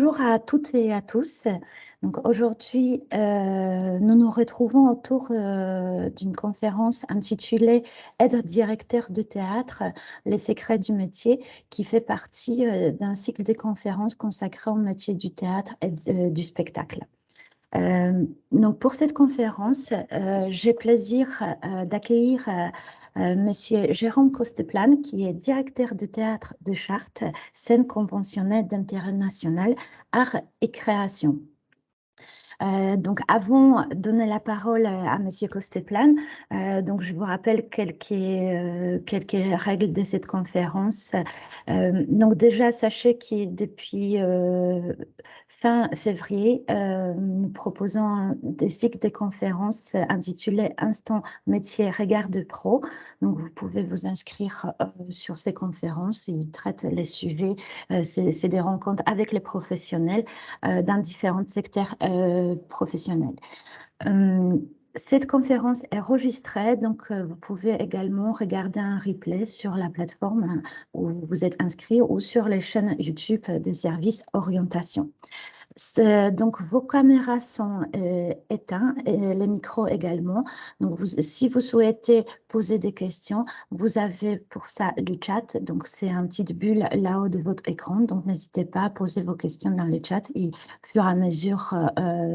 Bonjour à toutes et à tous. Donc aujourd'hui, nous nous retrouvons autour d'une conférence intitulée Être directeur de théâtre, les secrets du métier, qui fait partie d'un cycle de conférences consacré au métier du théâtre et du spectacle. Donc pour cette conférence, j'ai plaisir d'accueillir Monsieur Jérôme Costeplane, qui est directeur de théâtre de Chartres, scène conventionnelle d'intérêt national, art et création. Donc, avant de donner la parole à Monsieur Costeplane, donc je vous rappelle quelques règles de cette conférence. Donc déjà, sachez que depuis fin février, nous proposons des cycles de conférences intitulés Instant métier regard de pro. Donc, vous pouvez vous inscrire sur ces conférences. Ils traitent les sujets. C'est des rencontres avec les professionnels dans différents secteurs professionnels. Cette conférence est enregistrée, donc vous pouvez également regarder un replay sur la plateforme où vous êtes inscrit ou sur les chaînes YouTube des services orientation. Donc, vos caméras sont éteintes et les micros également. Donc, si vous souhaitez poser des questions, vous avez pour ça le chat. Donc, c'est un petit bulle là-haut de votre écran. Donc, n'hésitez pas à poser vos questions dans le chat et au fur et à mesure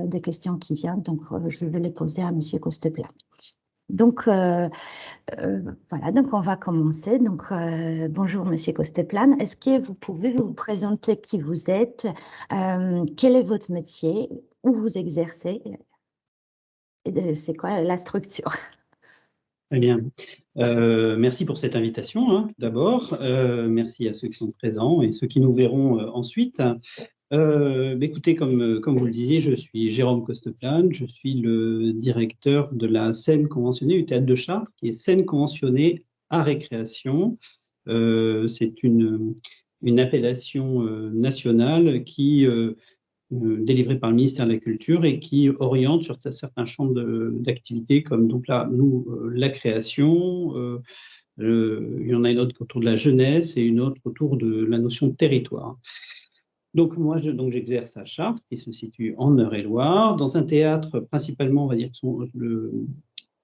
des questions qui viennent. Donc, je vais les poser à Monsieur Costeplat. Donc, voilà, donc on va commencer. Donc, bonjour Monsieur Costeplane. Est-ce que vous pouvez vous présenter qui vous êtes, quel est votre métier, où vous exercez, et c'est quoi la structure? Très bien. Merci pour cette invitation, hein, d'abord. Merci à ceux qui sont présents et ceux qui nous verront ensuite. Écoutez, comme vous le disiez, je suis Jérôme Costeplane, je suis le directeur de la scène conventionnée du Théâtre de Chartres, qui est scène conventionnée art et création. C'est une appellation nationale qui délivrée par le ministère de la Culture et qui oriente sur certains champs d'activité, comme donc là, nous, la création. Il y en a une autre autour de la jeunesse et une autre autour de la notion de territoire. Donc moi, j'exerce à Chartres, qui se situe en Eure-et-Loire, dans un théâtre principalement, on va dire que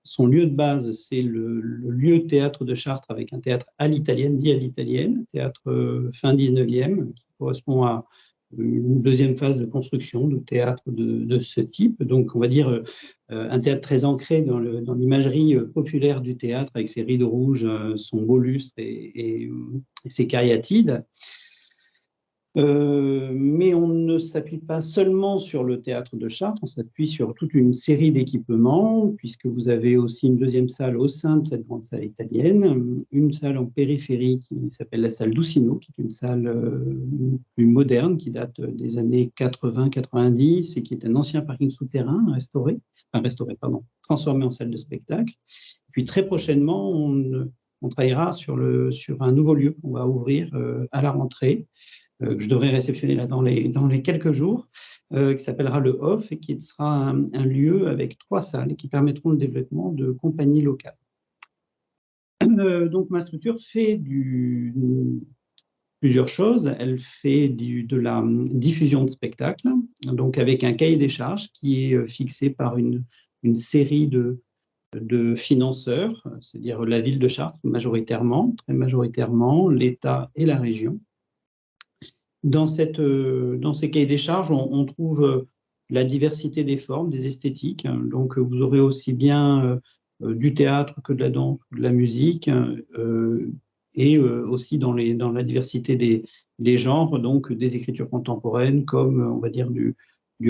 son lieu de base, c'est le lieu théâtre de Chartres, avec un théâtre à l'italienne, dit à l'italienne, théâtre fin 19e, qui correspond à une deuxième phase de construction de théâtre de ce type. Donc, on va dire un théâtre très ancré dans l'imagerie populaire du théâtre, avec ses rideaux rouges, son beau lustre et ses cariatides. Mais on ne s'appuie pas seulement sur le théâtre de Chartres, on s'appuie sur toute une série d'équipements, puisque vous avez aussi une deuxième salle au sein de cette grande salle italienne, une salle en périphérie qui s'appelle la salle Doucino, qui est une salle plus moderne, qui date des années 80-90 et qui est un ancien parking souterrain transformé en salle de spectacle. Et puis très prochainement, on travaillera sur un nouveau lieu qu'on va ouvrir à la rentrée, que je devrais réceptionner là dans les quelques jours, qui s'appellera le Off et qui sera un lieu avec 3 salles et qui permettront le développement de compagnies locales. Donc ma structure fait plusieurs choses. Elle fait de la diffusion de spectacles, donc avec un cahier des charges qui est fixé par une série de financeurs, c'est-à-dire la ville de Chartres très majoritairement, l'État et la région. Dans ces cahiers des charges, on trouve la diversité des formes, des esthétiques. Donc, vous aurez aussi bien du théâtre que de la danse, de la musique, et aussi dans la diversité des genres, donc des écritures contemporaines, comme, on va dire, du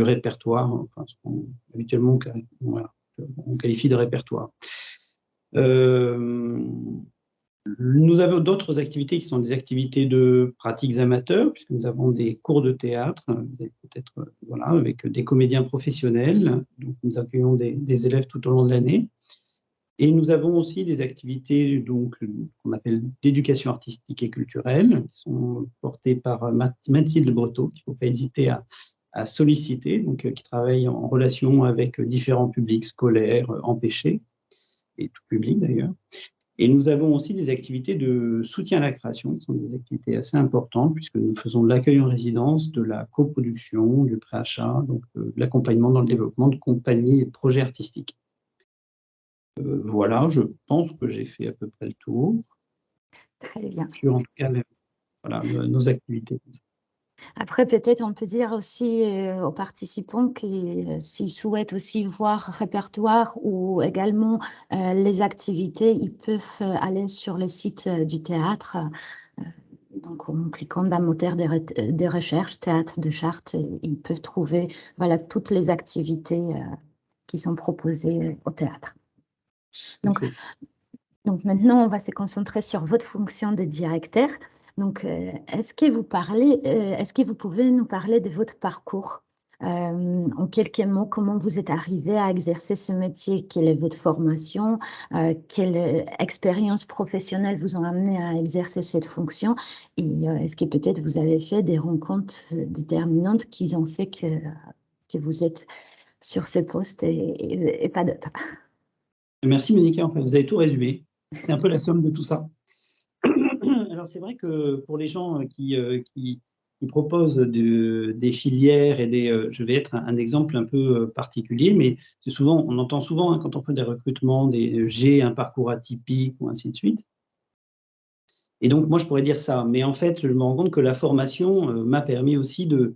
répertoire, enfin, ce qu'on habituellement on qualifie de répertoire. Nous avons d'autres activités qui sont des activités de pratiques amateurs, puisque nous avons des cours de théâtre, peut-être avec des comédiens professionnels. Donc nous accueillons des élèves tout au long de l'année. Et nous avons aussi des activités qu'on appelle d'éducation artistique et culturelle, qui sont portées par Mathilde Breteau, qu'il ne faut pas hésiter à solliciter, qui travaille en relation avec différents publics scolaires, empêchés, et tout public d'ailleurs. Et nous avons aussi des activités de soutien à la création, qui sont des activités assez importantes, puisque nous faisons de l'accueil en résidence, de la coproduction, du préachat, donc de l'accompagnement dans le développement de compagnies et de projets artistiques. Voilà, je pense que j'ai fait à peu près le tour Très bien. sur, en tout cas, voilà, nos activités. Après, peut-être on peut dire aussi aux participants que s'ils souhaitent aussi voir répertoire ou également les activités, ils peuvent aller sur le site du théâtre. Euh, donc, en cliquant dans le moteur de recherche, Théâtre de Chartres, ils peuvent trouver voilà, toutes les activités qui sont proposées au théâtre. Donc, Parfait. donc maintenant, on va se concentrer sur votre fonction de directeur. Donc, est-ce que vous pouvez nous parler de votre parcours? En quelques mots, comment vous êtes arrivé à exercer ce métier? Quelle est votre formation? Quelle expérience professionnelle vous ont amené à exercer cette fonction? Et est-ce que peut-être vous avez fait des rencontres déterminantes qui ont fait que vous êtes sur ce poste et pas d'autres? Merci Monica, enfin, vous avez tout résumé. C'est un peu la somme de tout ça. Alors c'est vrai que pour les gens qui proposent des filières et je vais être un exemple un peu particulier, mais c'est souvent, on entend souvent quand on fait des recrutements, j'ai un parcours atypique ou ainsi de suite. Et donc moi je pourrais dire ça, mais en fait je me rends compte que la formation m'a permis aussi de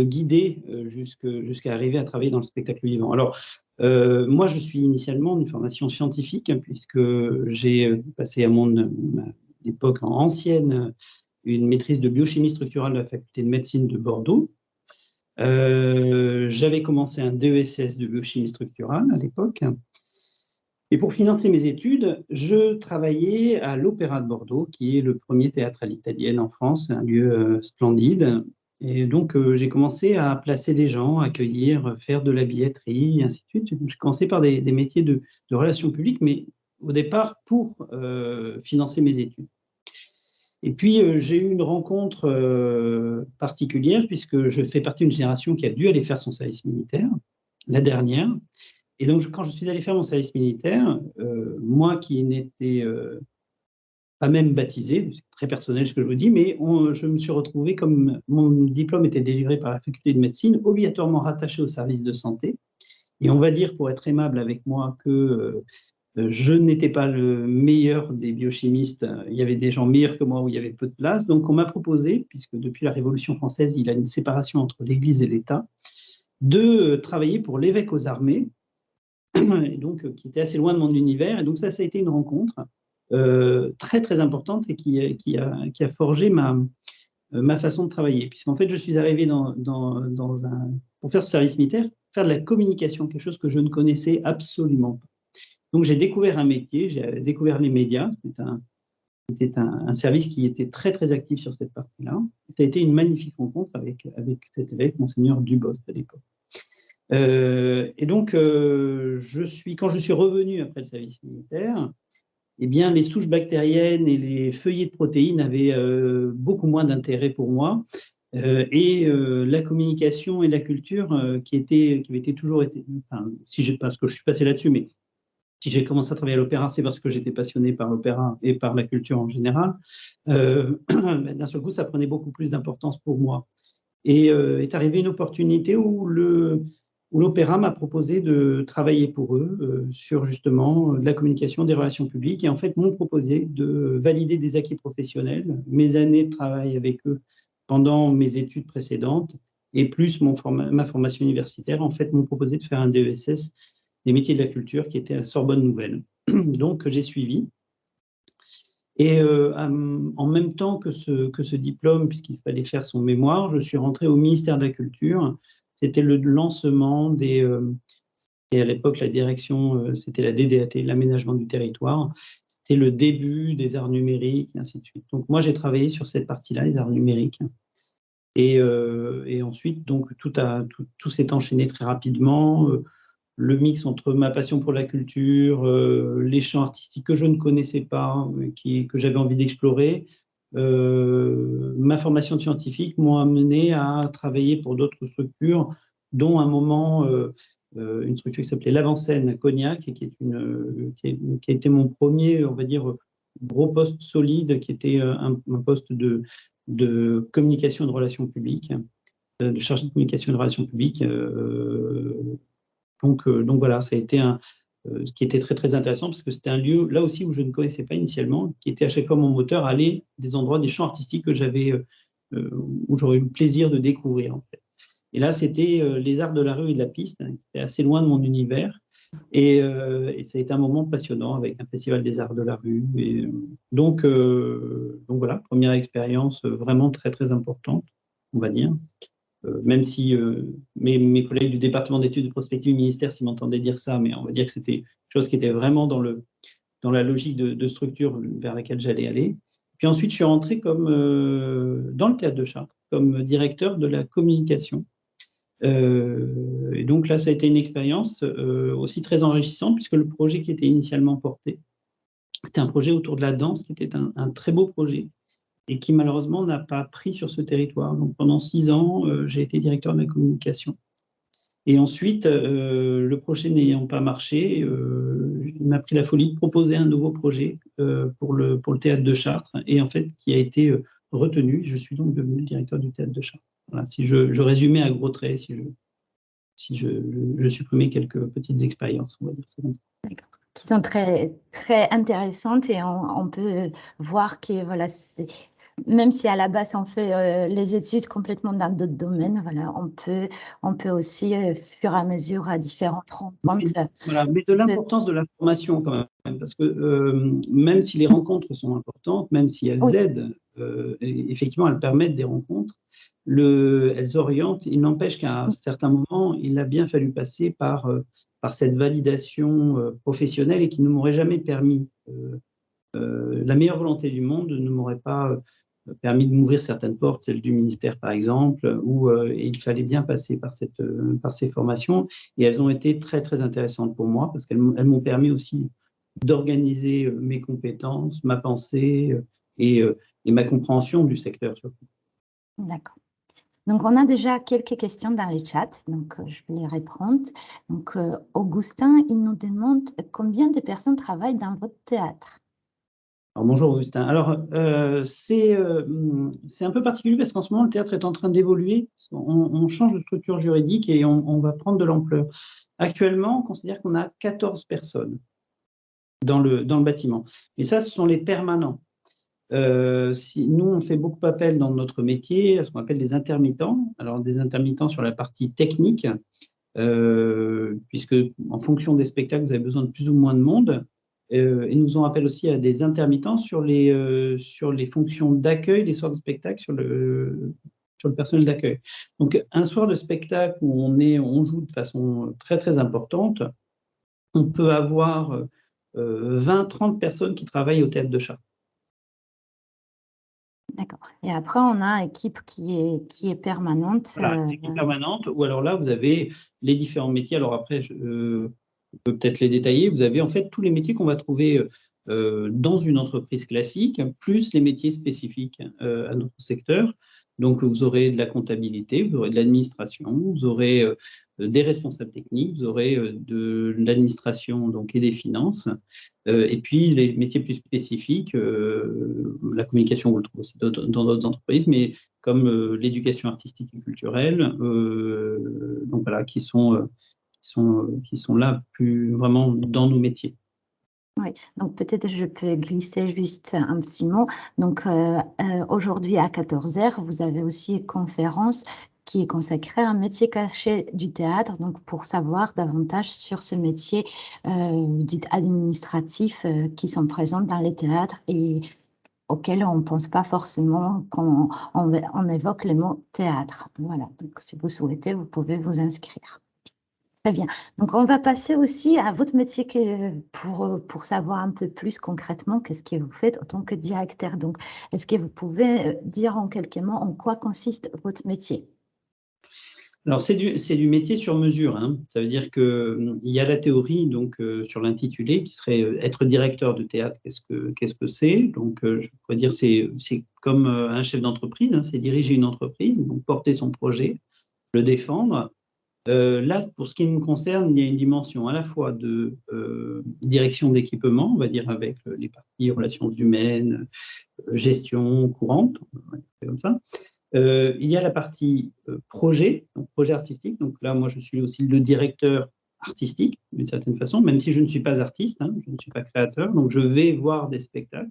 guider jusqu'à arriver à travailler dans le spectacle vivant. Alors, moi, je suis initialement d'une formation scientifique, puisque j'ai passé à mon époque ancienne une maîtrise de biochimie structurale de la faculté de médecine de Bordeaux. J'avais commencé un DESS de biochimie structurale à l'époque. Et pour financer mes études, je travaillais à l'Opéra de Bordeaux, qui est le premier théâtre à l'italienne en France, un lieu splendide. Et donc, j'ai commencé à placer les gens, accueillir, faire de la billetterie, et ainsi de suite. J'ai commencé par des métiers de relations publiques, mais au départ pour financer mes études. Et puis, j'ai eu une rencontre particulière, puisque je fais partie d'une génération qui a dû aller faire son service militaire, la dernière. Et donc, quand je suis allé faire mon service militaire, moi qui n'étais pas même baptisé, c'est très personnel ce que je vous dis, mais je me suis retrouvé, comme mon diplôme était délivré par la faculté de médecine, obligatoirement rattaché au service de santé. Et on va dire, pour être aimable avec moi, que je n'étais pas le meilleur des biochimistes. Il y avait des gens meilleurs que moi où il y avait peu de place. Donc, on m'a proposé, puisque depuis la Révolution française, il y a une séparation entre l'Église et l'État, de travailler pour l'évêque aux armées, et donc qui était assez loin de mon univers. Et donc ça a été une rencontre très très importante et qui a forgé ma façon de travailler. Puisqu'en fait, je suis arrivé pour faire ce service militaire, faire de la communication, quelque chose que je ne connaissais absolument pas. Donc j'ai découvert un métier, j'ai découvert les médias. C'était un service qui était très très actif sur cette partie-là. Ça a été une magnifique rencontre avec cet évêque, Monseigneur Dubost à l'époque. Et donc, quand je suis revenu après le service militaire, eh bien, les souches bactériennes et les feuillets de protéines avaient beaucoup moins d'intérêt pour moi. Et la communication et la culture, qui avait été toujours été, enfin, parce que je suis passé là-dessus, mais si j'ai commencé à travailler à l'opéra, c'est parce que j'étais passionné par l'opéra et par la culture en général. D'un seul coup, ça prenait beaucoup plus d'importance pour moi. Et est arrivée une opportunité où l'Opéra m'a proposé de travailler pour eux sur justement de la communication, des relations publiques, et en fait m'ont proposé de valider des acquis professionnels, mes années de travail avec eux pendant mes études précédentes, et plus ma formation universitaire, en fait m'ont proposé de faire un DESS des métiers de la culture qui était à Sorbonne Nouvelle. Donc j'ai suivi. Et en même temps que ce diplôme, puisqu'il fallait faire son mémoire, je suis rentré au ministère de la Culture. C'était le lancement et à l'époque, la direction, c'était la DDAT, l'aménagement du territoire. C'était le début des arts numériques, et ainsi de suite. Donc moi, j'ai travaillé sur cette partie-là, les arts numériques. Et ensuite, donc, tout s'est enchaîné très rapidement. Le mix entre ma passion pour la culture, les champs artistiques que je ne connaissais pas, que j'avais envie d'explorer, ma formation scientifique m'ont amené à travailler pour d'autres structures, dont à un moment une structure qui s'appelait l'Avant-Scène à Cognac, et qui a été mon premier, on va dire, gros poste solide, qui était un poste de communication et de relations publiques, de chargé de communication et de relations publiques. Donc voilà, ça a été ce qui était très très intéressant, parce que c'était un lieu là aussi où je ne connaissais pas initialement, qui était à chaque fois mon moteur, aller des endroits, des champs artistiques que où j'aurais eu le plaisir de découvrir, en fait. Et là, c'était les arts de la rue et de la piste, hein, qui étaient assez loin de mon univers. Et ça a été un moment passionnant avec un festival des arts de la rue. Donc voilà, première expérience vraiment très très importante, on va dire. Même si mes collègues du département d'études de prospective ministère s'y m'entendaient dire ça, mais on va dire que c'était une chose qui était vraiment dans la logique de structure vers laquelle j'allais aller. Puis ensuite, je suis rentré dans le théâtre de Chartres, comme directeur de la communication. Et donc là, ça a été une expérience aussi très enrichissante, puisque le projet qui était initialement porté était un projet autour de la danse, qui était un très beau projet, et qui malheureusement n'a pas pris sur ce territoire. Donc pendant 6 ans, j'ai été directeur de la communication. Et ensuite, le projet n'ayant pas marché, il m'a pris la folie de proposer un nouveau projet pour le théâtre de Chartres, et en fait, qui a été retenu. Je suis donc devenu le directeur du théâtre de Chartres. Voilà, si je résumais à gros traits, si je supprimais quelques petites expériences, on va dire ça comme ça. D'accord. Qui sont très, très intéressantes, et on peut voir que voilà, même si à la base on fait les études complètement dans d'autres domaines, voilà, on peut aussi, fur et à mesure, à différentes rencontres, Voilà, mais de l'importance de la formation quand même, parce que même si les rencontres sont importantes, même si elles oui, aident, effectivement, elles permettent des rencontres, elles orientent. Il n'empêche qu'à un certain moment, il a bien fallu passer par cette validation professionnelle, et qui ne m'aurait jamais permis, la meilleure volonté du monde ne m'aurait pas permis de m'ouvrir certaines portes, celle du ministère par exemple, où il fallait bien passer par ces formations, et elles ont été très très intéressantes pour moi, parce qu'elles m'ont permis aussi d'organiser mes compétences, ma pensée et ma compréhension du secteur surtout. d'accord. Donc, on a déjà quelques questions dans le chat, donc je vais les répondre. Donc, Augustin, il nous demande combien de personnes travaillent dans votre théâtre? Alors, bonjour Augustin. Alors, c'est un peu particulier, parce qu'en ce moment, le théâtre est en train d'évoluer. On change de structure juridique, et on va prendre de l'ampleur. Actuellement, on considère qu'on a 14 personnes dans le bâtiment. Et ça, ce sont les permanents. Nous, on fait beaucoup appel dans notre métier à ce qu'on appelle des intermittents. Alors, des intermittents sur la partie technique, puisque en fonction des spectacles, vous avez besoin de plus ou moins de monde. Et nous on appelle aussi à des intermittents sur les fonctions d'accueil des soirs de spectacle, sur le personnel d'accueil. Donc, un soir de spectacle où on joue de façon très, très importante, on peut avoir 20-30 personnes qui travaillent au théâtre de Chartres. D'accord. Et après, on a une équipe qui est permanente. Voilà, les équipes permanentes, ou alors là, vous avez les différents métiers. Alors après, je peux peut-être les détailler. Vous avez en fait tous les métiers qu'on va trouver dans une entreprise classique, plus les métiers spécifiques à notre secteur. Donc, vous aurez de la comptabilité, vous aurez de l'administration, vous aurez des responsables techniques, vous aurez de l'administration donc, et des finances. Et puis, les métiers plus spécifiques, la communication, vous le trouvez aussi dans d'autres entreprises, mais comme l'éducation artistique et culturelle, donc voilà, qui sont là plus vraiment dans nos métiers. Oui, donc peut-être je peux glisser juste un petit mot. Donc, aujourd'hui à 14h, vous avez aussi une conférence qui est consacrée à un métier caché du théâtre, donc pour savoir davantage sur ces métiers dits administratifs qui sont présents dans les théâtres et auxquels on ne pense pas forcément quand on évoque le mot théâtre. Voilà, donc si vous souhaitez, vous pouvez vous inscrire. Très bien. Donc, on va passer aussi à votre métier pour savoir un peu plus concrètement qu'est-ce que vous faites en tant que directeur. Donc, est-ce que vous pouvez dire en quelques mots en quoi consiste votre métier? Alors, c'est du métier sur mesure, hein. Ça veut dire qu'il y a la théorie donc, sur l'intitulé qui serait être directeur de théâtre, qu'est-ce que c'est? Donc, je pourrais dire c'est comme un chef d'entreprise, hein, c'est diriger une entreprise, donc porter son projet, le défendre, Là, pour ce qui me concerne, il y a une dimension à la fois de direction d'équipement, on va dire avec les parties relations humaines, gestion courante, comme ça. Il y a la partie projet, donc projet artistique. Donc là, moi, je suis aussi le directeur artistique, d'une certaine façon, même si je ne suis pas artiste, hein, je ne suis pas créateur. Donc, je vais voir des spectacles.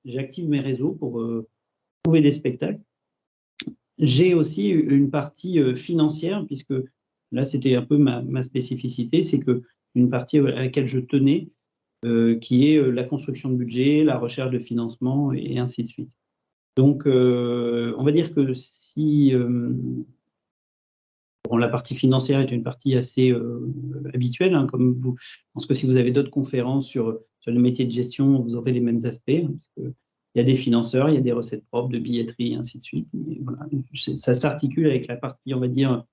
J'active mes réseaux pour trouver des spectacles. J'ai aussi une partie financière, puisque là, c'était un peu ma spécificité, c'est que une partie à laquelle je tenais, qui est la construction de budget, la recherche de financement et ainsi de suite. Donc, on va dire que si bon, la partie financière est une partie assez habituelle, hein, comme vous, je pense que si vous avez d'autres conférences sur le métier de gestion, vous aurez les mêmes aspects, hein, parce que il y a des financeurs, il y a des recettes propres, de billetterie, et ainsi de suite. Et voilà, ça s'articule avec la partie, on va dire,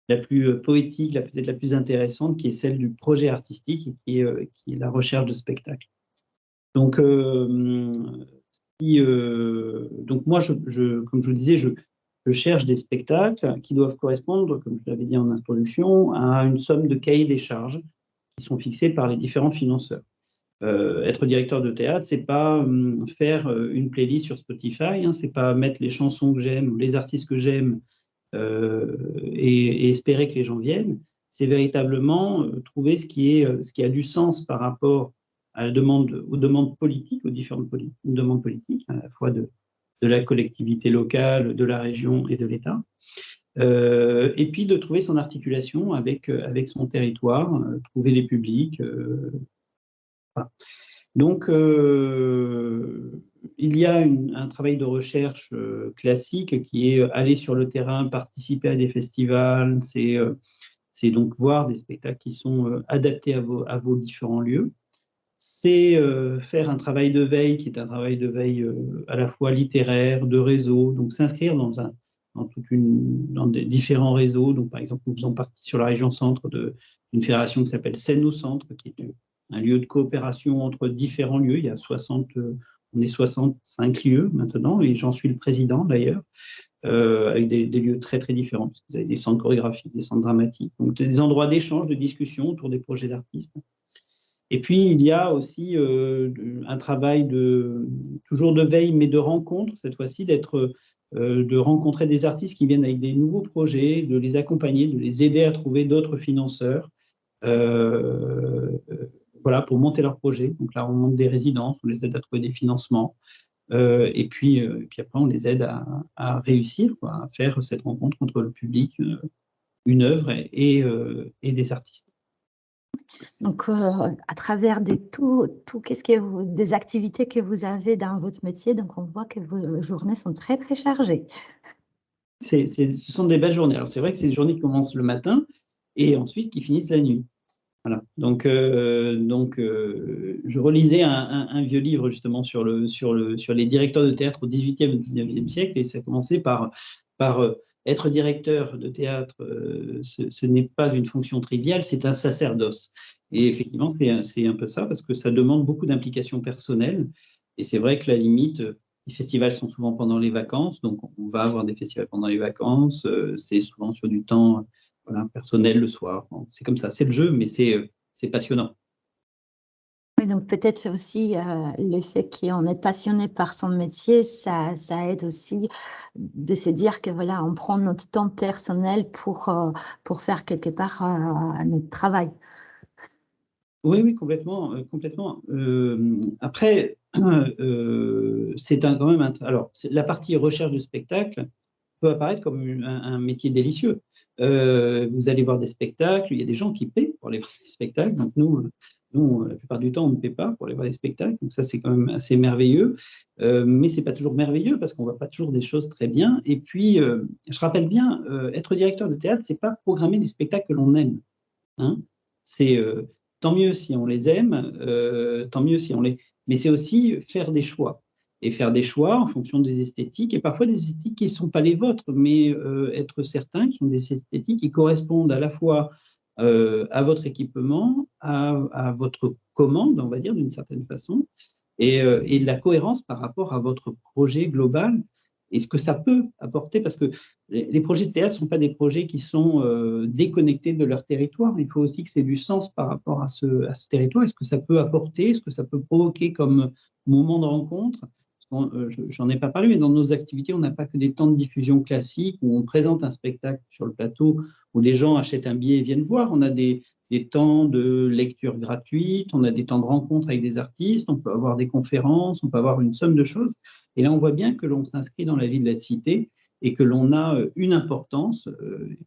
la plus poétique, peut-être la plus intéressante, qui est celle du projet artistique, et qui est la recherche de spectacles. Donc, donc moi, comme je vous disais, je cherche des spectacles qui doivent correspondre, comme je l'avais dit en introduction, à une somme de cahiers des charges qui sont fixés par les différents financeurs. Être directeur de théâtre, c'est pas faire une playlist sur Spotify, hein, c'est pas mettre les chansons que j'aime ou les artistes que j'aime et espérer que les gens viennent. C'est véritablement trouver ce qui a du sens par rapport à aux demandes politiques, aux différentes demandes politiques, à la fois de la collectivité locale, de la région et de l'État. Et puis de trouver son articulation avec son territoire, trouver les publics. Voilà. Donc, il y a un travail de recherche classique qui est aller sur le terrain, participer à des festivals, c'est donc voir des spectacles qui sont adaptés à vos différents lieux. C'est faire un travail de veille qui est un travail de veille à la fois littéraire, de réseau, donc s'inscrire dans des différents réseaux. Donc, par exemple, nous faisons partie sur la région centre d'une fédération qui s'appelle Scène au Centre, qui est un lieu de coopération entre différents lieux. Il y a 60, on est 65 lieux maintenant, et j'en suis le président d'ailleurs, avec des lieux très très différents, parce que vous avez des centres chorégraphiques, des centres dramatiques, donc des endroits d'échange, de discussion autour des projets d'artistes. Et puis, il y a aussi un travail toujours de veille, mais de rencontre, cette fois-ci, de rencontrer des artistes qui viennent avec des nouveaux projets, de les accompagner, de les aider à trouver d'autres financeurs, voilà, pour monter leur projet. Donc là, on monte des résidences, on les aide à trouver des financements, et puis après, on les aide à réussir, quoi, à faire cette rencontre entre le public, une œuvre et des artistes. Donc, à travers qu'est-ce que des activités que vous avez dans votre métier, donc on voit que vos journées sont très, très chargées. Ce sont des belles journées. Alors, c'est vrai que c'est des journées qui commencent le matin et ensuite qui finissent la nuit. Voilà. Donc, je relisais un vieux livre justement sur les directeurs de théâtre au XVIIIe et XIXe siècle, et ça a commencé par être directeur de théâtre, ce n'est pas une fonction triviale, c'est un sacerdoce. Et effectivement, c'est un peu ça, parce que ça demande beaucoup d'implication personnelle. Et c'est vrai que la limite, les festivals sont souvent pendant les vacances, donc on va avoir des festivals pendant les vacances, c'est souvent sur du temps voilà, personnel le soir. Bon, c'est comme ça, c'est le jeu, mais c'est passionnant. Oui, donc peut-être c'est aussi le fait qu'on est passionné par son métier, ça aide aussi de se dire que voilà, on prend notre temps personnel pour faire quelque part notre travail. Oui, oui, complètement, complètement. Après, c'est quand même alors la partie recherche de spectacle peut apparaître comme un métier délicieux. Vous allez voir des spectacles, il y a des gens qui paient pour aller voir des spectacles. Donc nous, la plupart du temps, on ne paie pas pour aller voir des spectacles. Donc ça, c'est quand même assez merveilleux. Mais c'est pas toujours merveilleux parce qu'on voit pas toujours des choses très bien. Et puis, je rappelle bien, être directeur de théâtre, c'est pas programmer des spectacles que l'on aime. Hein. C'est tant mieux si on les aime, tant mieux si on les. Mais c'est aussi faire des choix. Et faire des choix en fonction des esthétiques, et parfois des esthétiques qui ne sont pas les vôtres, mais être certain que ce sont des esthétiques qui correspondent à la fois à votre équipement, à votre commande, on va dire, d'une certaine façon, et de la cohérence par rapport à votre projet global et ce que ça peut apporter, parce que les projets de théâtre ne sont pas des projets qui sont déconnectés de leur territoire. Il faut aussi que c'est du sens par rapport à ce territoire, et ce que ça peut apporter, ce que ça peut provoquer comme moment de rencontre. J'en ai pas parlé, mais dans nos activités, on n'a pas que des temps de diffusion classiques où on présente un spectacle sur le plateau, où les gens achètent un billet et viennent voir. On a des temps de lecture gratuite, on a des temps de rencontre avec des artistes, on peut avoir des conférences, on peut avoir une somme de choses. Et là, on voit bien que l'on s'inscrit dans la vie de la cité et que l'on a une importance,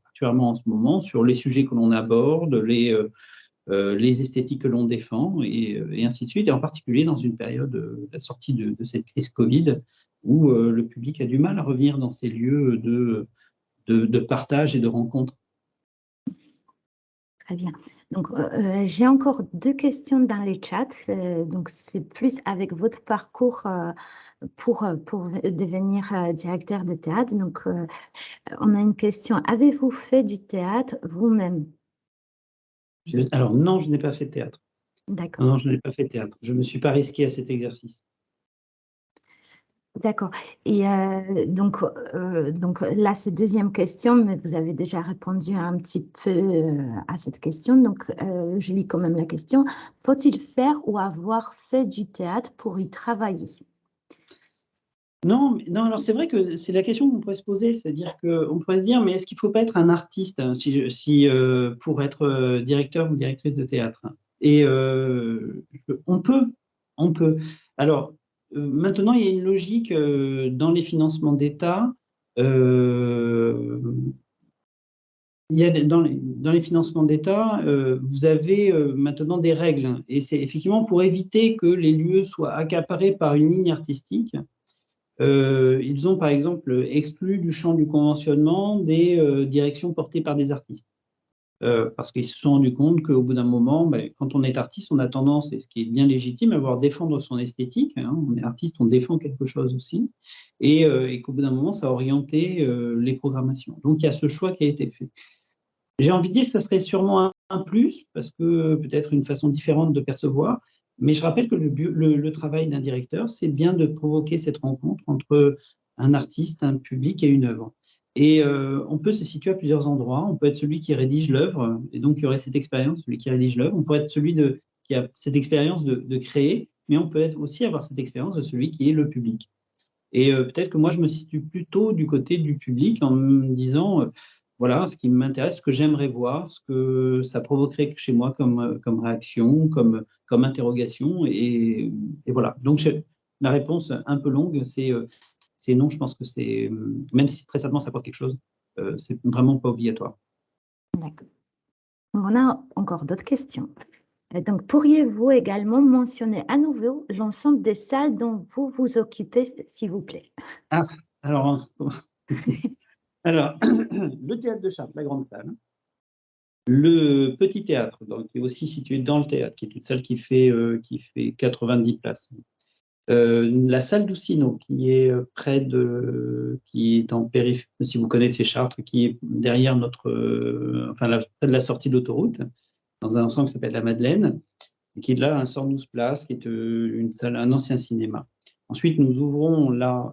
particulièrement en ce moment, sur les sujets que l'on aborde, les esthétiques que l'on défend, et ainsi de suite, et en particulier dans une période de la sortie de cette crise Covid, où le public a du mal à revenir dans ces lieux de partage et de rencontre. Très bien. Donc, j'ai encore 2 questions dans les chats. Donc, c'est plus avec votre parcours pour devenir directeur de théâtre. Donc, on a une question. Avez-vous fait du théâtre vous-même? Alors non, je n'ai pas fait de théâtre. D'accord. Non, je n'ai pas fait de théâtre. Je ne me suis pas risqué à cet exercice. D'accord. Et donc là, c'est deuxième question, mais vous avez déjà répondu un petit peu à cette question. Donc, je lis quand même la question. Faut-il faire ou avoir fait du théâtre pour y travailler? Non, non, alors c'est vrai que c'est la question qu'on pourrait se poser, c'est-à-dire qu'on pourrait se dire, mais est-ce qu'il ne faut pas être un artiste pour être directeur ou directrice de théâtre? Et on peut. Alors, maintenant, il y a une logique dans les financements d'État. Dans les financements d'État, vous avez maintenant des règles, et c'est effectivement pour éviter que les lieux soient accaparés par une ligne artistique. Ils ont par exemple exclu du champ du conventionnement des directions portées par des artistes. Parce qu'ils se sont rendus compte qu'au bout d'un moment, quand on est artiste, on a tendance, et ce qui est bien légitime, à vouloir défendre son esthétique, hein. On est artiste, on défend quelque chose aussi, et qu'au bout d'un moment, ça a orienté les programmations. Donc il y a ce choix qui a été fait. J'ai envie de dire que ça serait sûrement un plus, parce que peut-être une façon différente de percevoir, mais je rappelle que le travail d'un directeur, c'est bien de provoquer cette rencontre entre un artiste, un public et une œuvre. Et on peut se situer à plusieurs endroits. On peut être celui qui rédige l'œuvre, et donc il y aurait cette expérience, celui qui rédige l'œuvre. On peut être celui qui a cette expérience de créer, mais on peut aussi avoir cette expérience de celui qui est le public. Et peut-être que moi, je me situe plutôt du côté du public en me disant, voilà, ce qui m'intéresse, ce que j'aimerais voir, ce que ça provoquerait chez moi comme réaction, comme interrogation. Et voilà. Donc, la réponse un peu longue, c'est non. Je pense que c'est, même si très certainement ça apporte quelque chose, c'est vraiment pas obligatoire. D'accord. Donc, on a encore d'autres questions. Donc, pourriez-vous également mentionner à nouveau l'ensemble des salles dont vous vous occupez, s'il vous plaît? Ah, alors, alors le théâtre de Chartres, la grande salle. Le petit théâtre, donc, qui est aussi situé dans le théâtre, qui est une salle qui fait 90 places. La salle d'Oussino, qui est en périphérie, si vous connaissez Chartres, qui est derrière près de la sortie de l'autoroute, dans un ensemble qui s'appelle la Madeleine, et qui est là à 112 places, qui est une salle, un ancien cinéma. Ensuite, nous ouvrons là,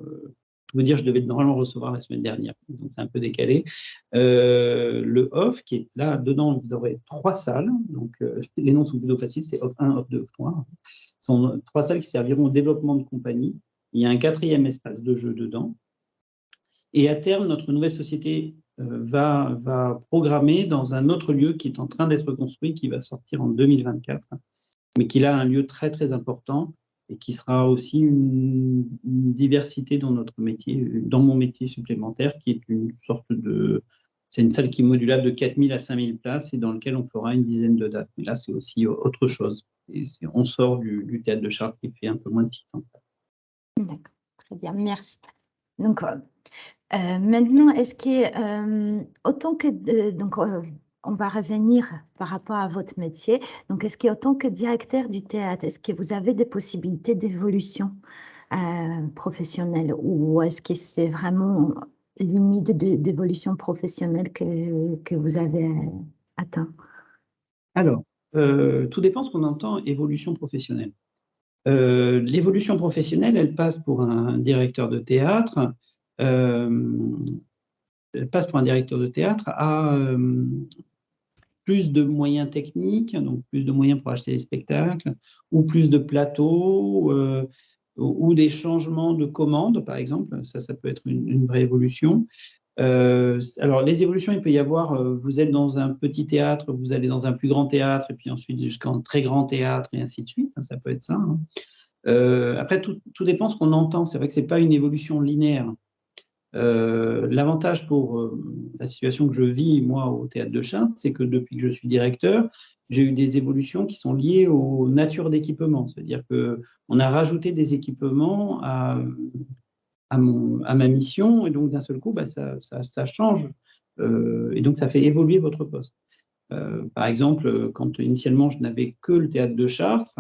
je veux dire, je devais normalement recevoir la semaine dernière, donc c'est un peu décalé. Le Off, qui est là, dedans, vous aurez 3 salles, donc les noms sont plutôt faciles, c'est Off 1, Off 2, Off 3. Ce sont 3 salles qui serviront au développement de compagnie. Il y a un 4e espace de jeu dedans. Et à terme, notre nouvelle société va programmer dans un autre lieu qui est en train d'être construit, qui va sortir en 2024, mais qui a un lieu très très important et qui sera aussi une diversité dans notre métier, dans mon métier supplémentaire, qui est c'est une salle qui est modulable de 4000 à 5000 places et dans lequel on fera une dizaine de dates. Mais là, c'est aussi autre chose. Et on sort du théâtre de Chartres qui fait un peu moins de 600. D'accord, très bien, merci. Donc, maintenant, est-ce que, autant que, donc, on va revenir par rapport à votre métier. Donc, est-ce qu'autant que directeur du théâtre, est-ce que vous avez des possibilités d'évolution professionnelle, ou est-ce que c'est vraiment limite d'évolution professionnelle que vous avez atteint? Alors, tout dépend ce qu'on entend évolution professionnelle. L'évolution professionnelle, elle passe pour un directeur de théâtre passe pour un directeur de théâtre a plus de moyens techniques, donc plus de moyens pour acheter des spectacles, ou plus de plateaux, ou des changements de commandes, par exemple. Ça peut être une vraie évolution. Alors, les évolutions, il peut y avoir, vous êtes dans un petit théâtre, vous allez dans un plus grand théâtre, et puis ensuite jusqu'en très grand théâtre, et ainsi de suite. Ça peut être ça. Hein. Après, tout dépend de ce qu'on entend. C'est vrai que ce n'est pas une évolution linéaire. L'avantage pour la situation que je vis, moi, au Théâtre de Chartres, c'est que depuis que je suis directeur, j'ai eu des évolutions qui sont liées aux natures d'équipements. C'est-à-dire qu'on a rajouté des équipements à ma mission, et donc d'un seul coup, bah, ça change. Et donc, ça fait évoluer votre poste. Par exemple, quand initialement je n'avais que le Théâtre de Chartres,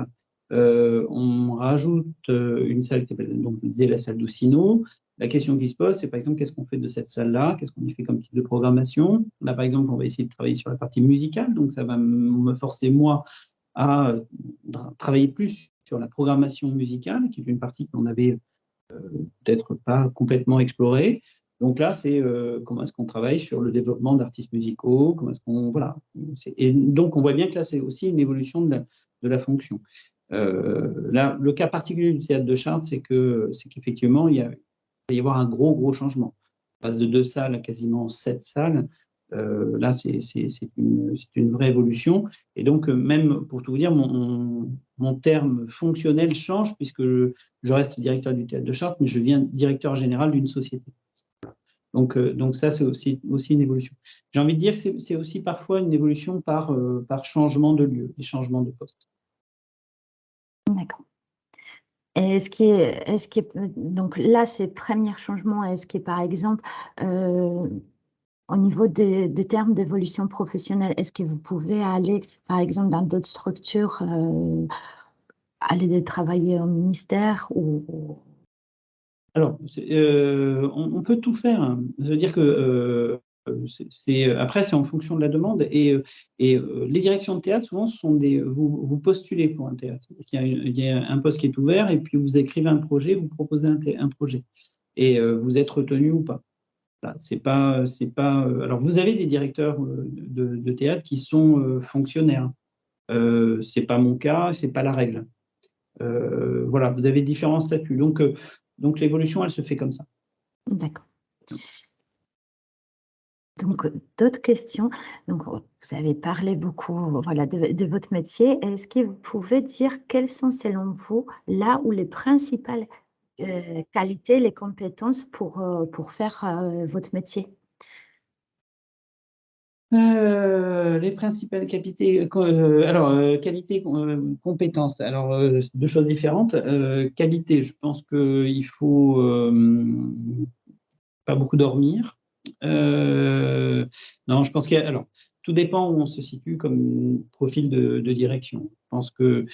on rajoute une salle qui s'appelle, donc, je disais, la salle d'Ossino. La question qui se pose, c'est par exemple, qu'est-ce qu'on fait de cette salle-là? Qu'est-ce qu'on y fait comme type de programmation? Là, par exemple, on va essayer de travailler sur la partie musicale, donc ça va me forcer, moi, à travailler plus sur la programmation musicale, qui est une partie qu'on avait peut-être pas complètement explorée. Donc là, c'est comment est-ce qu'on travaille sur le développement d'artistes musicaux, comment est-ce qu'on voilà. Et donc on voit bien que là, c'est aussi une évolution de la fonction. Là, le cas particulier du théâtre de Chartres, c'est qu'effectivement, il va y avoir un gros changement. On passe de 2 salles à quasiment 7 salles. Là, c'est une vraie évolution. Et donc, même pour tout vous dire, mon terme fonctionnel change puisque je reste directeur du théâtre de Chartres, mais je deviens directeur général d'une société. Donc ça, c'est aussi une évolution. J'ai envie de dire que c'est aussi parfois une évolution par changement de lieu, et changement de poste. D'accord. Et donc là, ces premiers changements, est-ce que, par exemple, au niveau des termes d'évolution professionnelle, est-ce que vous pouvez aller, par exemple, dans d'autres structures, aller travailler au ministère ou... Alors, on peut tout faire. Hein. Ça veut dire que après, c'est en fonction de la demande. Et les directions de théâtre, souvent, vous postulez pour un théâtre. Il y a un poste qui est ouvert et puis vous écrivez un projet, vous proposez un projet. Et vous êtes retenu ou pas. Voilà, c'est pas, alors, vous avez des directeurs de théâtre qui sont fonctionnaires. C'est pas mon cas, c'est pas la règle. Voilà, vous avez différents statuts. Donc l'évolution, elle se fait comme ça. D'accord. Donc, d'autres questions. Donc, vous avez parlé beaucoup, voilà, de votre métier. Est-ce que vous pouvez dire quelles sont, selon vous, là où les principales qualités, les compétences pour faire votre métier? Les principales qualités, qualité, compétences. Alors, c'est deux choses différentes. Qualité, je pense qu'il faut pas beaucoup dormir. Non, je pense alors, tout dépend où on se situe comme profil de direction. Je pense que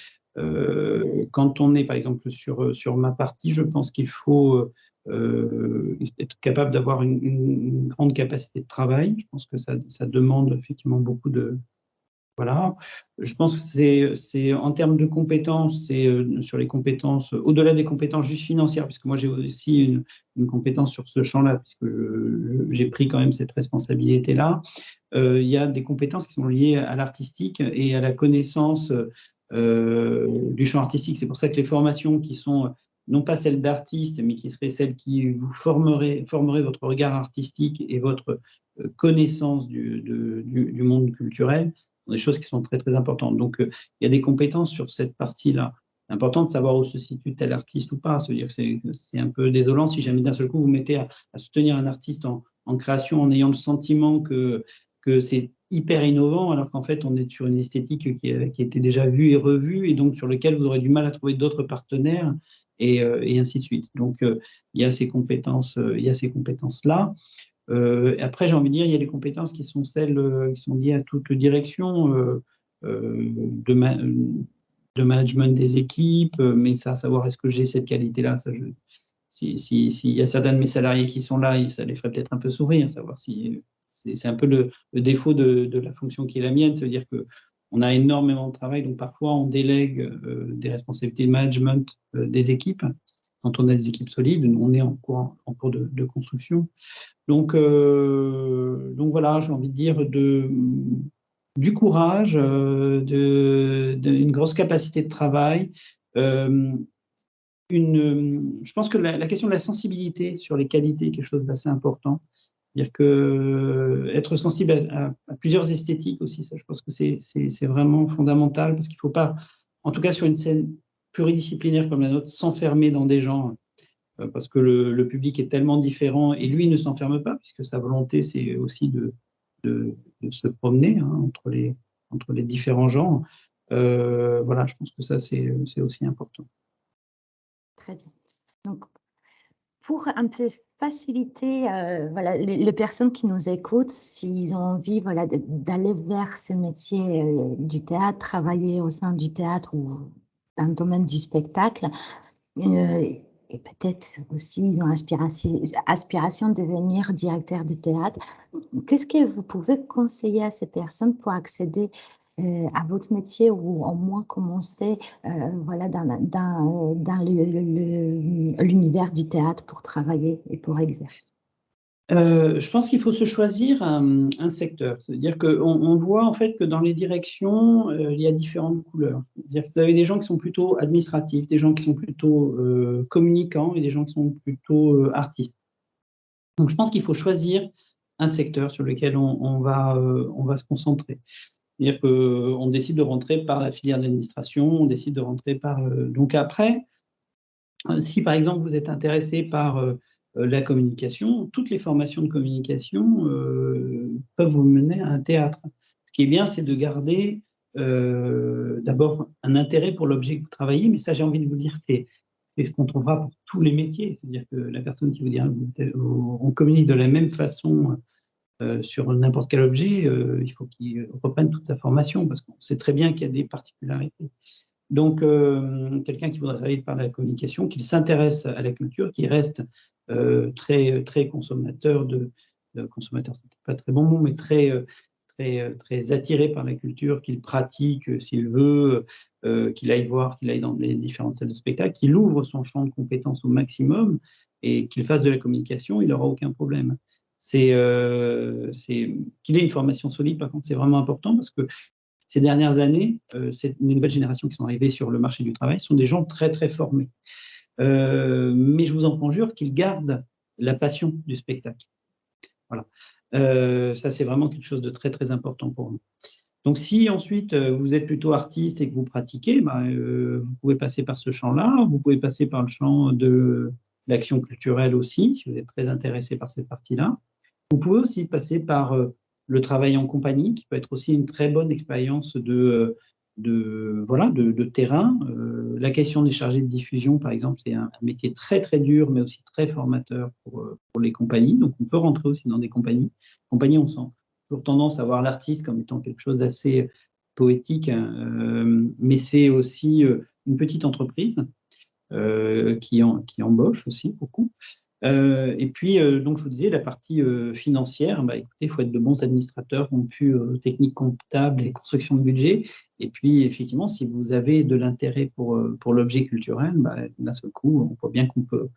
quand on est, par exemple, sur ma partie, je pense qu'il faut être capable d'avoir une grande capacité de travail. Je pense que ça demande effectivement beaucoup de, voilà. Je pense que c'est en termes de compétences, c'est sur les compétences, au-delà des compétences juste financières, puisque moi j'ai aussi une compétence sur ce champ-là, puisque j'ai pris quand même cette responsabilité-là. Il y a des compétences qui sont liées à l'artistique et à la connaissance du champ artistique. C'est pour ça que les formations qui sont non pas celles d'artistes, mais qui seraient celles qui vous formeraient votre regard artistique et votre connaissance du monde culturel, des choses qui sont très importantes. Donc, il y a des compétences sur cette partie-là. C'est important de savoir où se situe tel artiste ou pas. Ça veut dire que c'est un peu désolant si jamais d'un seul coup vous mettez à soutenir un artiste en création en ayant le sentiment que c'est hyper innovant, alors qu'en fait, on est sur une esthétique qui a été déjà vue et revue, et donc sur lequel vous aurez du mal à trouver d'autres partenaires, et ainsi de suite. Donc, il y a ces compétences-là. Après, j'ai envie de dire, il y a des compétences qui sont celles qui sont liées à toute direction de management des équipes, mais ça, savoir est-ce que j'ai cette qualité-là, s'il y a certains de mes salariés qui sont là, ça les ferait peut-être un peu sourire, savoir si c'est un peu le défaut de la fonction qui est la mienne, ça veut dire que on a énormément de travail, donc parfois on délègue des responsabilités de management des équipes. quand on a des équipes solides. On est en cours de construction. Donc voilà, j'ai envie de dire du courage, une grosse capacité de travail. Je pense que la question de la sensibilité sur les qualités est quelque chose d'assez important. C'est-à-dire que être sensible à plusieurs esthétiques aussi, ça, je pense que c'est vraiment fondamental parce qu'il ne faut pas, en tout cas sur une scène pluridisciplinaire comme la nôtre, s'enfermer dans des genres parce que le public est tellement différent et lui ne s'enferme pas puisque sa volonté, c'est aussi de se promener entre les différents genres. Voilà, je pense que ça, c'est aussi important. Très bien. Donc, pour un peu faciliter voilà, les personnes qui nous écoutent, s'ils ont envie voilà, d'aller vers ce métier du théâtre, travailler au sein du théâtre ou dans le domaine du spectacle, et peut-être aussi ils ont aspiration de devenir directeur de théâtre, qu'est-ce que vous pouvez conseiller à ces personnes pour accéder à votre métier ou au moins commencer voilà, dans l'univers du théâtre pour travailler et pour exercer? Je pense qu'il faut se choisir un secteur. C'est-à-dire qu'on voit en fait que dans les directions, il y a différentes couleurs. C'est-à-dire que vous avez des gens qui sont plutôt administratifs, des gens qui sont plutôt communicants et des gens qui sont plutôt artistes. Donc je pense qu'il faut choisir un secteur sur lequel on va se concentrer. C'est-à-dire qu'on décide de rentrer par la filière d'administration, on décide de rentrer par... Donc après, si par exemple vous êtes intéressé par la communication, toutes les formations de communication peuvent vous mener à un théâtre. Ce qui est bien, c'est de garder d'abord un intérêt pour l'objet que vous travaillez, mais ça j'ai envie de vous dire, c'est ce qu'on trouvera pour tous les métiers. C'est-à-dire que la personne qui vous dira on communique de la même façon sur n'importe quel objet, il faut qu'il reprenne toute sa formation parce qu'on sait très bien qu'il y a des particularités. Donc, quelqu'un qui voudrait travailler par la communication, qu'il s'intéresse à la culture, qui reste très, très consommateur consommateur, c'est pas très bon mot, mais très attiré par la culture, qu'il pratique s'il veut, qu'il aille voir, qu'il aille dans les différentes salles de spectacle, qu'il ouvre son champ de compétences au maximum et qu'il fasse de la communication, il n'aura aucun problème. C'est qu'il ait une formation solide, par contre, c'est vraiment important parce que ces dernières années, c'est une nouvelle génération qui sont arrivées sur le marché du travail, sont des gens très, très formés. Mais je vous en conjure qu'ils gardent la passion du spectacle. Voilà. Ça, c'est vraiment quelque chose de très, très important pour nous. Donc, si ensuite vous êtes plutôt artiste et que vous pratiquez, vous pouvez passer par ce champ-là, vous pouvez passer par le champ de l'action culturelle aussi, si vous êtes très intéressé par cette partie-là. Vous pouvez aussi passer par le travail en compagnie, qui peut être aussi une très bonne expérience de terrain. La question des chargés de diffusion, par exemple, c'est un métier très, très dur, mais aussi très formateur pour les compagnies. Donc, on peut rentrer aussi dans des compagnies. Compagnies, on sent toujours tendance à voir l'artiste comme étant quelque chose d'assez poétique, hein, mais c'est aussi une petite entreprise qui embauche aussi beaucoup. Et puis, donc, je vous disais, la partie financière, écoutez, il faut être de bons administrateurs, rompus aux techniques comptables et construction de budget. Et puis, effectivement, si vous avez de l'intérêt pour l'objet culturel, d'un seul coup, on voit bien qu'on peut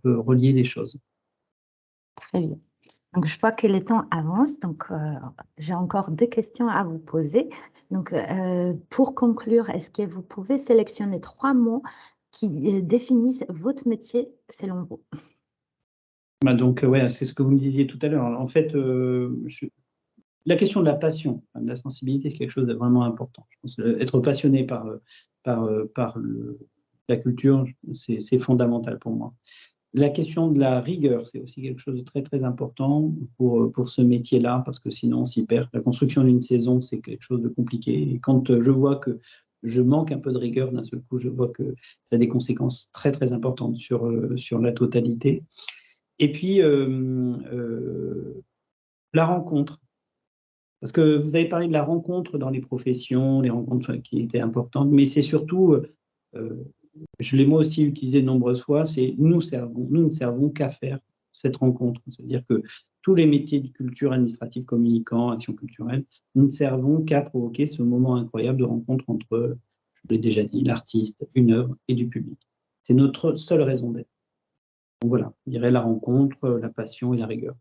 relier les choses. Très bien. Donc, je vois que le temps avance, donc j'ai encore 2 questions à vous poser. Donc, pour conclure, est-ce que vous pouvez sélectionner 3 mots qui définissent votre métier selon vous? Donc, ouais, c'est ce que vous me disiez tout à l'heure. En fait, la question de la passion, de la sensibilité, c'est quelque chose de vraiment important. Je pense être passionné par la culture, c'est fondamental pour moi. La question de la rigueur, c'est aussi quelque chose de très, très important pour ce métier-là, parce que sinon, on s'y perd. La construction d'une saison, c'est quelque chose de compliqué. Et quand je vois que je manque un peu de rigueur, d'un seul coup, je vois que ça a des conséquences très, très importantes sur la totalité. Et puis, la rencontre. Parce que vous avez parlé de la rencontre dans les professions, les rencontres qui étaient importantes, mais c'est surtout, je l'ai moi aussi utilisé de nombreuses fois, c'est nous ne servons qu'à faire cette rencontre. C'est-à-dire que tous les métiers de culture administrative, communicant, action culturelle, nous ne servons qu'à provoquer ce moment incroyable de rencontre entre, je l'ai déjà dit, l'artiste, une œuvre et du public. C'est notre seule raison d'être. Donc voilà, je dirais la rencontre, la passion et la rigueur.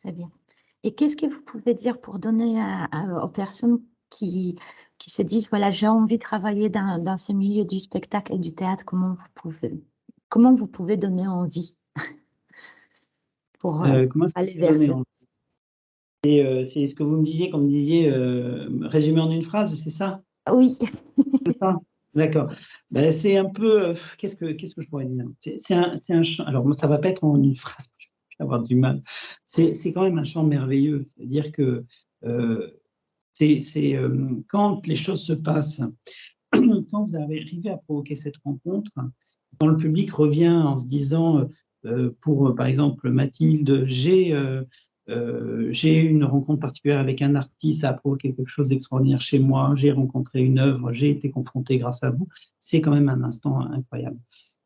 Très bien. Et qu'est-ce que vous pouvez dire pour donner aux personnes qui se disent, voilà, j'ai envie de travailler dans ce milieu du spectacle et du théâtre, comment vous pouvez donner envie pour Comment est-ce que aller je peux vers donner ce... envie? C'est ce que vous me disiez, quand vous me disiez, résumé en une phrase, c'est ça? Oui, C'est ça? D'accord. Ben, c'est un peu, qu'est-ce que je pourrais dire? C'est un chant. Alors, moi, ça va pas être en une phrase, je vais avoir du mal. C'est quand même un chant merveilleux. C'est-à-dire que quand les choses se passent, quand vous arrivez à provoquer cette rencontre, quand le public revient en se disant, pour par exemple Mathilde, j'ai une rencontre particulière avec un artiste, ça a provoqué quelque chose d'extraordinaire chez moi, j'ai rencontré une œuvre, j'ai été confronté grâce à vous, c'est quand même un instant incroyable.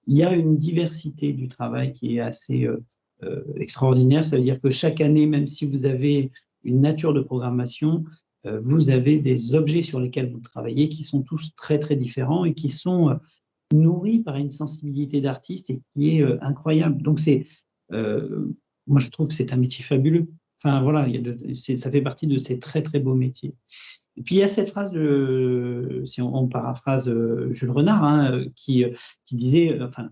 Il y a une diversité du travail qui est assez extraordinaire, ça veut dire que chaque année, même si vous avez une nature de programmation, vous avez des objets sur lesquels vous travaillez qui sont tous très très différents et qui sont nourris par une sensibilité d'artiste et qui est incroyable. Donc moi je trouve que c'est un métier fabuleux. Enfin voilà, ça fait partie de ces très très beaux métiers. Et puis il y a cette phrase si on paraphrase Jules Renard, hein, qui disait, enfin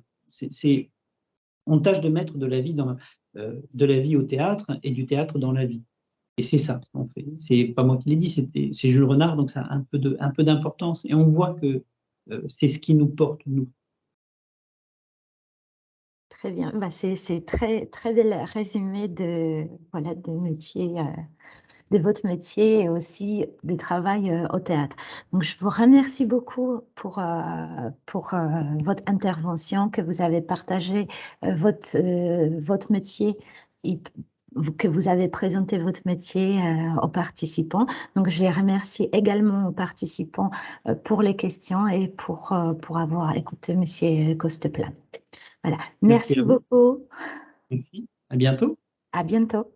on tâche de mettre de la vie au théâtre et du théâtre dans la vie. Et c'est ça qu'on fait. C'est pas moi qui l'ai dit, c'est Jules Renard, donc ça a un peu d'importance. Et on voit que c'est ce qui nous porte, nous. très bien. Bah, c'est très, très bel résumé de, voilà, de votre métier et aussi du travail au théâtre. Donc, je vous remercie beaucoup pour votre intervention, que vous avez partagé votre métier et que vous avez présenté votre métier aux participants. Donc, je remercie également aux participants pour les questions et pour avoir écouté Monsieur Costeplan. Voilà. Merci Merci à vous. beaucoup. Merci. À bientôt. À bientôt.